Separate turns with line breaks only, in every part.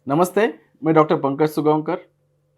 नमस्ते, मैं doctor Pankaj Sugaonkar,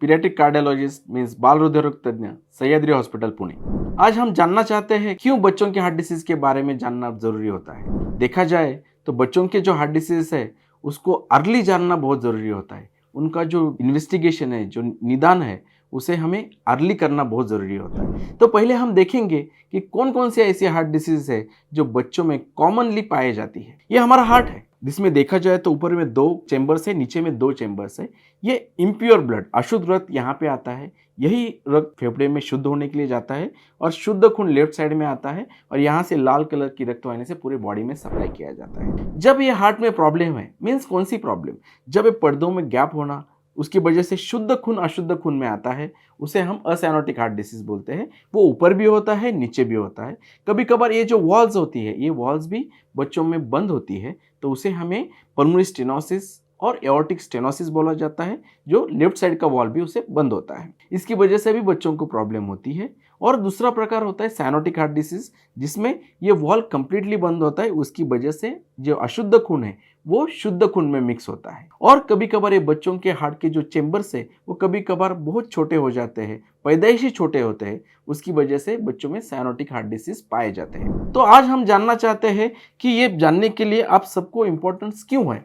paediatric cardiologist means बाल हृदय रोग तज्ञ, सह्याद्री हॉस्पिटल पुणे। आज हम जानना चाहते हैं क्यों बच्चों के हार्ट डिसीज के बारे में जानना जरूरी होता है। देखा जाए तो बच्चों के जो हार्ट डिसीज है उसको अर्ली जानना बहुत ज़रूरी होता है। उनका जो इन्वेस्टिगेशन है, जो निदान है, उसे हमें अर्ली करना बहुत ज़रूरी होता है। तो पहले हम देखेंगे कि कौन कौन से ऐसे हार्ट डिसीज है जो बच्चों में कॉमनली पाए जाती है। ये हमारा हार्ट है, जिसमें देखा जाए तो ऊपर में 2 चैम्बर्स है, नीचे में 2 चैम्बर्स है। ये इम्प्योर ब्लड, अशुद्ध रक्त यहाँ पे आता है। यही रक्त फेफड़े में शुद्ध होने के लिए जाता है और शुद्ध खून लेफ्ट साइड में आता है और यहाँ से लाल कलर की रक्त वाहिनी से पूरे बॉडी में सप्लाई किया जाता है। जब ये हार्ट में प्रॉब्लम है, मीन्स कौन सी प्रॉब्लम, जब ये पर्दों में गैप होना, उसकी वजह से शुद्ध खून अशुद्ध खून में आता है, उसे हम असाइनोटिक हार्ट डिसीज बोलते हैं। वो ऊपर भी होता है, नीचे भी होता है। कभी कभार ये जो वॉल्स होती है, ये वॉल्स भी बच्चों में बंद होती है, तो उसे हमें पल्मोनरी स्टेनोसिस और एओर्टिक स्टेनोसिस बोला जाता है। जो लेफ्ट साइड का वॉल भी उसे बंद होता है, इसकी वजह से भी बच्चों को प्रॉब्लम होती है। और दूसरा प्रकार होता है साइनोटिक हार्ट डिसीज, जिसमें ये वॉल कंप्लीटली बंद होता है, उसकी वजह से जो अशुद्ध खून है वो शुद्ध खून में मिक्स होता है। और कभी कभार ये बच्चों के हार्ट के जो चेम्बर्स है वो कभी कभार बहुत छोटे हो जाते हैं, पैदाइशी छोटे होते हैं, उसकी वजह से बच्चों में साइनोटिक हार्ट डिसीज पाए जाते हैं। तो आज हम जानना चाहते हैं कि ये जानने के लिए आप सबको इम्पोर्टेंस क्यों है।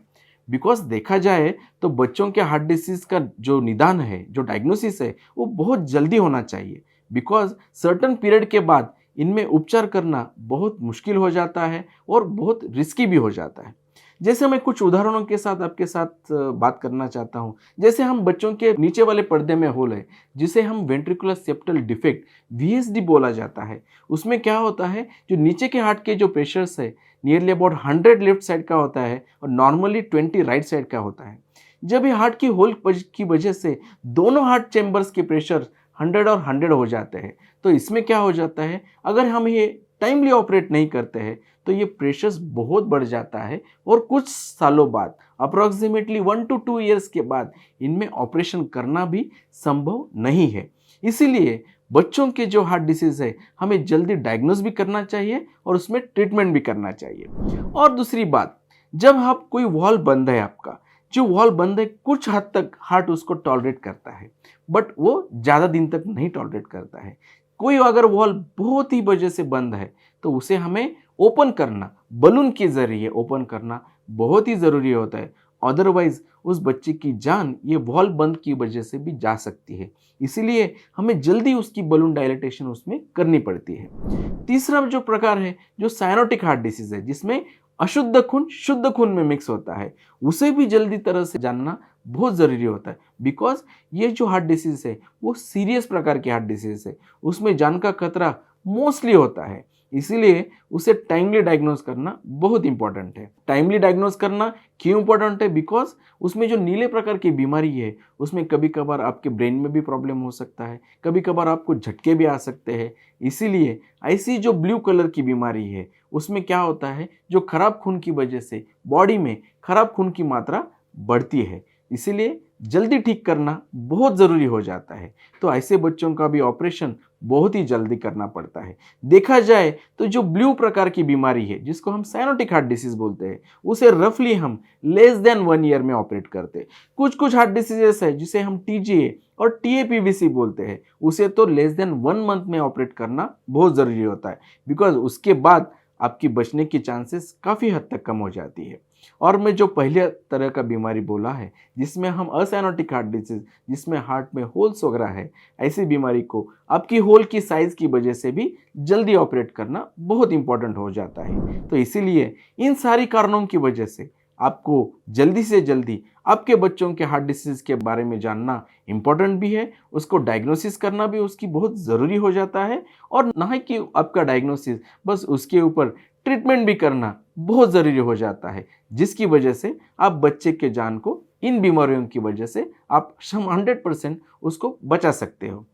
बिकॉज देखा जाए तो बच्चों के हार्ट डिसीज का जो निदान है, जो डायग्नोसिस है, वो बहुत जल्दी होना चाहिए। बिकॉज सर्टन पीरियड के बाद इनमें उपचार करना बहुत मुश्किल हो जाता है और बहुत रिस्की भी हो जाता है। जैसे मैं कुछ उदाहरणों के साथ आपके साथ बात करना चाहता हूँ। जैसे हम बच्चों के नीचे वाले पर्दे में होल है, जिसे हम वेंट्रिकुलर सेप्टल डिफेक्ट वीएसडी बोला जाता है। उसमें क्या होता है, जो नीचे के हार्ट के जो प्रेशर्स है नियरली अबाउट 100 लेफ्ट साइड का होता है और नॉर्मली 20 राइट साइड का होता है। जब ये हार्ट की होल की वजह से दोनों हार्ट चैम्बर्स के प्रेशर 100 और 100 हो जाते हैं, तो इसमें क्या हो जाता है, अगर हम ये टाइमली ऑपरेट नहीं करते हैं तो ये प्रेशर्स बहुत बढ़ जाता है और कुछ सालों बाद, अप्रॉक्सीमेटली 1 to 2 ईयर्स के बाद, इनमें ऑपरेशन करना भी संभव नहीं है। इसीलिए बच्चों के जो हार्ट डिसीज है हमें जल्दी डायग्नोस भी करना चाहिए और उसमें ट्रीटमेंट भी करना चाहिए। और दूसरी बात, जब आप कोई वॉल बंद है, आपका जो वॉल बंद है, कुछ हद तक हार्ट उसको टॉलरेट करता है, बट वो ज़्यादा दिन तक नहीं टॉलरेट करता है। कोई अगर वॉल बहुत ही वजह से बंद है तो उसे हमें ओपन करना, बलून के जरिए ओपन करना बहुत ही ज़रूरी होता है। अदरवाइज उस बच्चे की जान ये वॉल बंद की वजह से भी जा सकती है। इसीलिए हमें जल्दी उसकी बलून डायलेटेशन उसमें करनी पड़ती है। तीसरा जो प्रकार है, जो साइनोटिक हार्ट डिसीज है, जिसमें अशुद्ध खून शुद्ध खून में मिक्स होता है, उसे भी जल्दी तरह से जानना बहुत ज़रूरी होता है। बिकॉज ये जो हार्ट डिसीज है वो सीरियस प्रकार की हार्ट डिसीज है, उसमें जान का खतरा मोस्टली होता है। इसीलिए उसे टाइमली डायग्नोज करना बहुत इंपॉर्टेंट है। टाइमली डायग्नोज करना क्यों इंपॉर्टेंट है, बिकॉज उसमें जो नीले प्रकार की बीमारी है उसमें कभी कभार आपके ब्रेन में भी प्रॉब्लम हो सकता है, कभी कभार आपको झटके भी आ सकते हैं। इसीलिए ऐसी जो ब्लू कलर की बीमारी है उसमें क्या होता है, जो खराब खून की वजह से बॉडी में खराब खून की मात्रा बढ़ती है, इसीलिए जल्दी ठीक करना बहुत ज़रूरी हो जाता है। तो ऐसे बच्चों का भी ऑपरेशन बहुत ही जल्दी करना पड़ता है। देखा जाए तो जो ब्लू प्रकार की बीमारी है, जिसको हम साइनोटिक हार्ट डिसीज बोलते हैं, उसे रफली हम लेस देन 1 ईयर में ऑपरेट करते हैं। कुछ हार्ट डिसीजेस है जिसे हम टीजीए और टीएपीवीसी बोलते हैं, उसे तो लेस देन 1 मंथ में ऑपरेट करना बहुत ज़रूरी होता है। बिकॉज उसके बाद आपकी बचने की चांसेस काफ़ी हद तक कम हो जाती है। और मैं जो पहले तरह का बीमारी बोला है, जिसमें हम असाइनोटिक हार्ट डिसीज, जिसमें हार्ट में होल्स वगैरह है, ऐसी बीमारी को आपकी होल की साइज की वजह से भी जल्दी ऑपरेट करना बहुत इंपॉर्टेंट हो जाता है। तो इसीलिए इन सारी कारणों की वजह से आपको जल्दी से जल्दी आपके बच्चों के हार्ट डिसीज के बारे में जानना इम्पोर्टेंट भी है, उसको डायग्नोसिस करना भी उसकी बहुत ज़रूरी हो जाता है। और ना ही कि आपका डायग्नोसिस, बस उसके ऊपर ट्रीटमेंट भी करना बहुत ज़रूरी हो जाता है, जिसकी वजह से आप बच्चे के जान को इन बीमारियों की वजह से आप 100% उसको बचा सकते हो।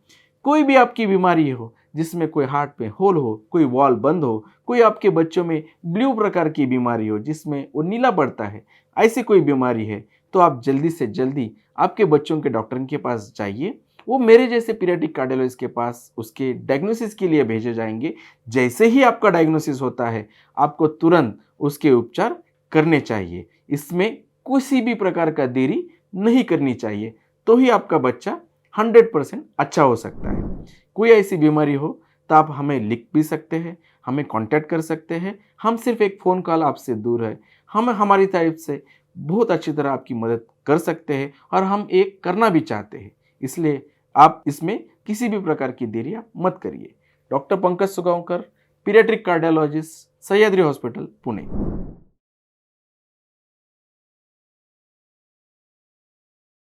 कोई भी आपकी बीमारी हो, जिसमें कोई हार्ट में होल हो, कोई वॉल बंद हो, कोई आपके बच्चों में ब्लू प्रकार की बीमारी हो जिसमें वो नीला पड़ता है, ऐसी कोई बीमारी है, तो आप जल्दी से जल्दी आपके बच्चों के डॉक्टर के पास जाइए। वो मेरे जैसे पीडियाट्रिक कार्डियोलॉजिस्ट के पास उसके डायग्नोसिस के लिए भेजे जाएंगे। जैसे ही आपका डायग्नोसिस होता है, आपको तुरंत उसके उपचार करने चाहिए। इसमें किसी भी प्रकार का देरी नहीं करनी चाहिए, तो ही आपका बच्चा 100% अच्छा हो सकता है। कोई ऐसी बीमारी हो तो आप हमें लिख भी सकते हैं, हमें कांटेक्ट कर सकते हैं। हम सिर्फ एक फ़ोन कॉल आपसे दूर है। हम हमारी तरफ से बहुत अच्छी तरह आपकी मदद कर सकते हैं और हम एक करना भी चाहते हैं। इसलिए आप इसमें किसी भी प्रकार की देरी आप मत करिए। Doctor Pankaj Sugaonkar, paediatric cardiologist, Sahyadri hospital, Pune.